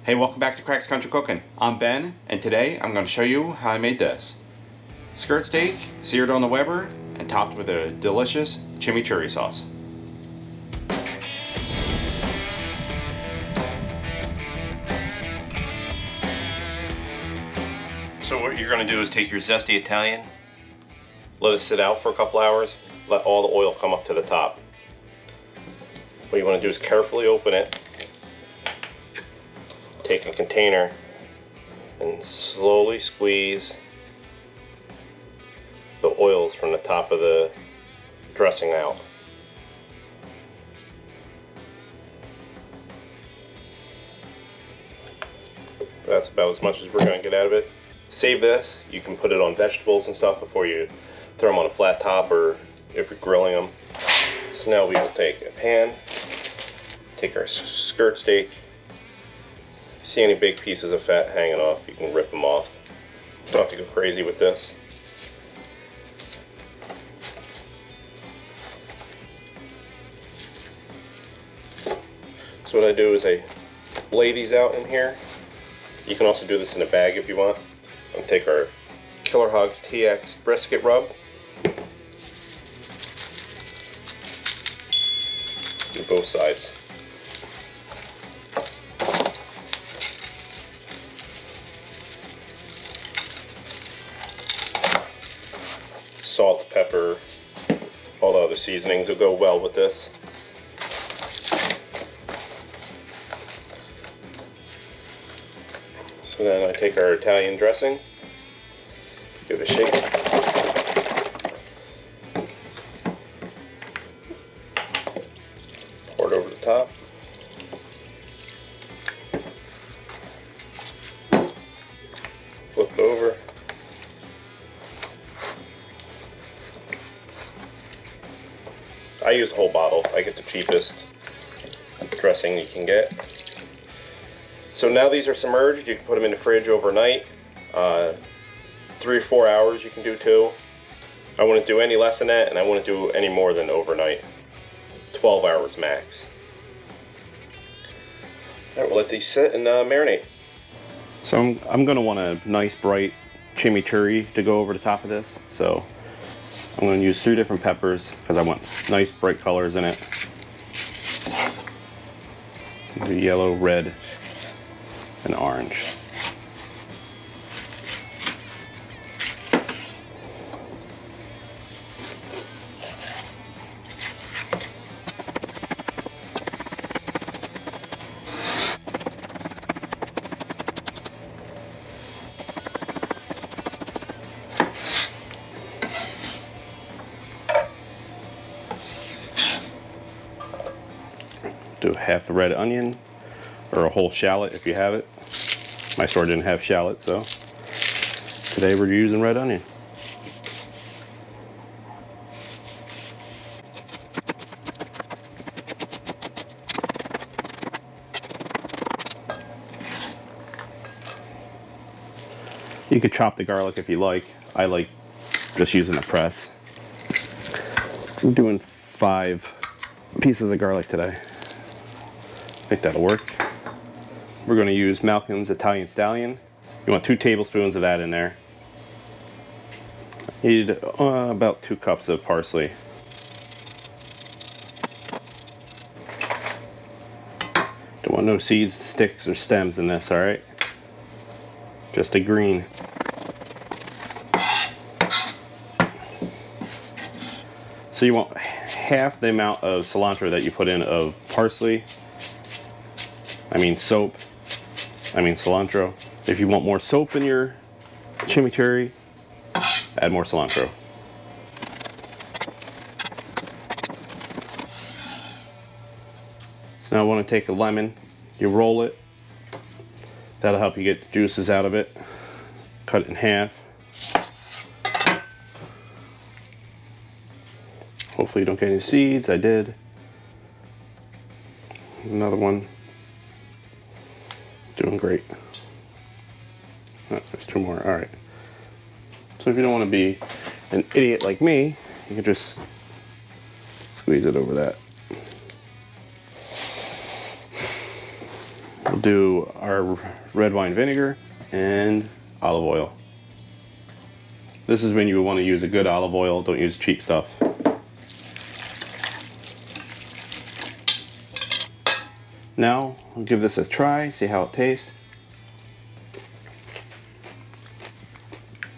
Hey, welcome back to Crack's Country Cooking. I'm Ben, and today I'm going to show you how I made this. Skirt steak, seared on the Weber, and topped with a delicious chimichurri sauce. So what you're going to do is take your Zesty Italian, let it sit out for a couple hours, let all the oil come up to the top. What you want to do is carefully open it, take a container, and slowly squeeze the oils from the top of the dressing out. That's about as much as we're going to get out of it. Save this. You can put it on vegetables and stuff before you throw them on a flat top or if you're grilling them. So now we will take a pan, take our skirt steak. If you see any big pieces of fat hanging off, you can rip them off. Don't have to go crazy with this. So what I do is I lay these out in here. You can also do this in a bag if you want. And take our Killer Hogs TX brisket rub. Do both sides. Salt, pepper, all the other seasonings will go well with this. So then I take our Italian dressing, give it a shake. Pour it over the top. Flip it over. I use a whole bottle. I get the cheapest dressing you can get. So now these are submerged. You can put them in the fridge overnight. 3 or 4 hours you can do too. I wouldn't do any less than that, and I wouldn't do any more than overnight. 12 hours max. Alright, we'll let these sit and marinate. So I'm going to want a nice bright chimichurri to go over the top of this. So I'm going to use 3 different peppers because I want nice bright colors in it. The yellow, red, and orange. Do half a red onion or a whole shallot if you have it. My store didn't have shallot, so today we're using red onion. You could chop the garlic if you like. I like just using a press. I'm doing 5 pieces of garlic today. I think that'll work. We're going to use Malcom's Italian stallion. You want 2 tablespoons of that in there. You need about 2 cups of parsley. Don't want no seeds, sticks, or stems in this, alright? Just a green. So you want half the amount of cilantro that you put in of parsley. Soap. Cilantro. If you want more soap in your chimichurri, add more cilantro. So now I want to take a lemon, you roll it. That'll help you get the juices out of it. Cut it in half. Hopefully you don't get any seeds. I did. Another one. Doing great. Oh, there's 2 more. Alright. So if you don't want to be an idiot like me, you can just squeeze it over that. do our red wine vinegar and olive oil. This is when you want to use a good olive oil, don't use cheap stuff. Now, I'll give this a try, see how it tastes.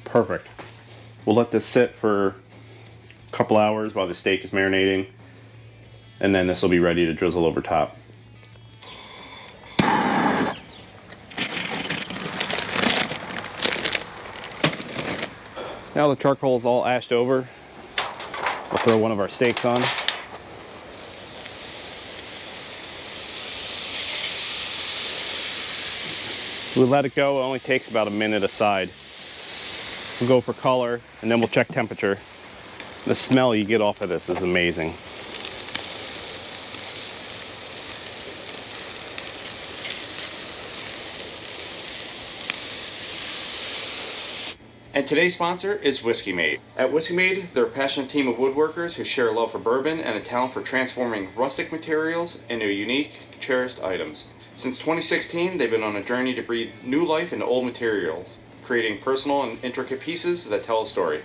Perfect. We'll let this sit for a couple hours while the steak is marinating, and then this will be ready to drizzle over top. Now the charcoal is all ashed over, we'll throw one of our steaks on. We'll let it go, it only takes about a minute aside. We'll go for color, and then we'll check temperature. The smell you get off of this is amazing. And today's sponsor is Whiskey Made. At Whiskey Made, they're a passionate team of woodworkers who share a love for bourbon and a talent for transforming rustic materials into unique, cherished items. Since 2016, they've been on a journey to breathe new life into old materials, creating personal and intricate pieces that tell a story.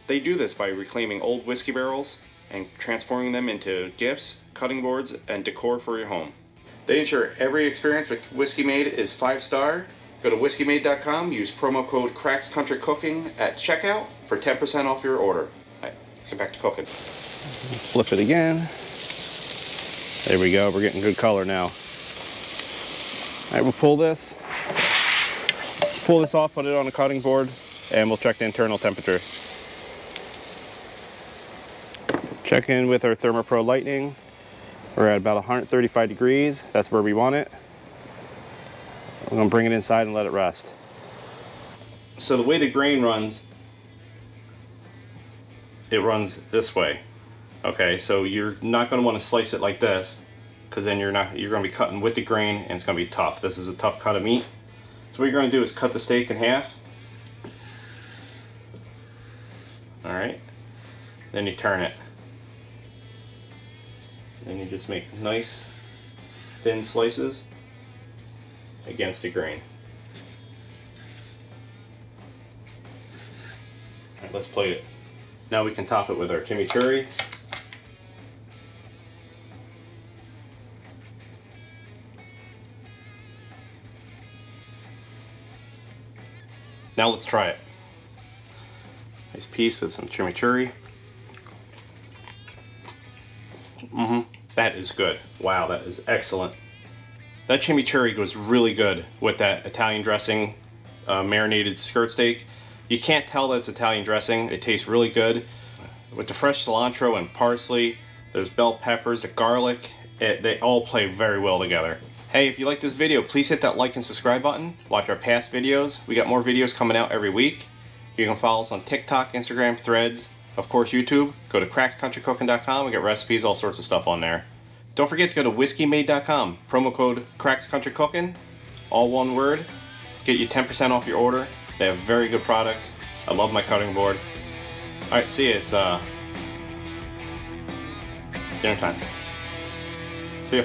They do this by reclaiming old whiskey barrels and transforming them into gifts, cutting boards, and decor for your home. They ensure every experience with Whiskey Made is 5-star. Go to whiskeymade.com, use promo code CracksCountryCooking at checkout for 10% off your order. Alright, let's get back to cooking. Flip it again. There we go, we're getting good color now. Alright, we'll pull this off, put it on a cutting board, and we'll check the internal temperature. Check in with our ThermoPro Lightning. We're at about 135 degrees, that's where we want it. I'm going to bring it inside and let it rest. So the way the grain runs, it runs this way. Okay, so you're not going to want to slice it like this, because then you're going to be cutting with the grain and it's going to be tough. This is a tough cut of meat. So what you're going to do is cut the steak in half. Alright, then you turn it. Then you just make nice thin slices against the grain. Alright, let's plate it. Now we can top it with our chimichurri. Now let's try it. Nice piece with some chimichurri. That is good. Wow, that is excellent. That chimichurri goes really good with that Italian dressing, marinated skirt steak. You can't tell that it's Italian dressing. It tastes really good. With the fresh cilantro and parsley, there's bell peppers, the garlic, they all play very well together. Hey, if you like this video, please hit that like and subscribe button. Watch our past videos. We got more videos coming out every week. You can follow us on TikTok, Instagram, Threads, of course YouTube. Go to crackscountrycooking.com. We got recipes, all sorts of stuff on there. Don't forget to go to whiskeymade.com. Promo code CracksCountryCooking, all one word. Get you 10% off your order. They have very good products. I love my cutting board. Alright, see ya. It's dinner time. See ya.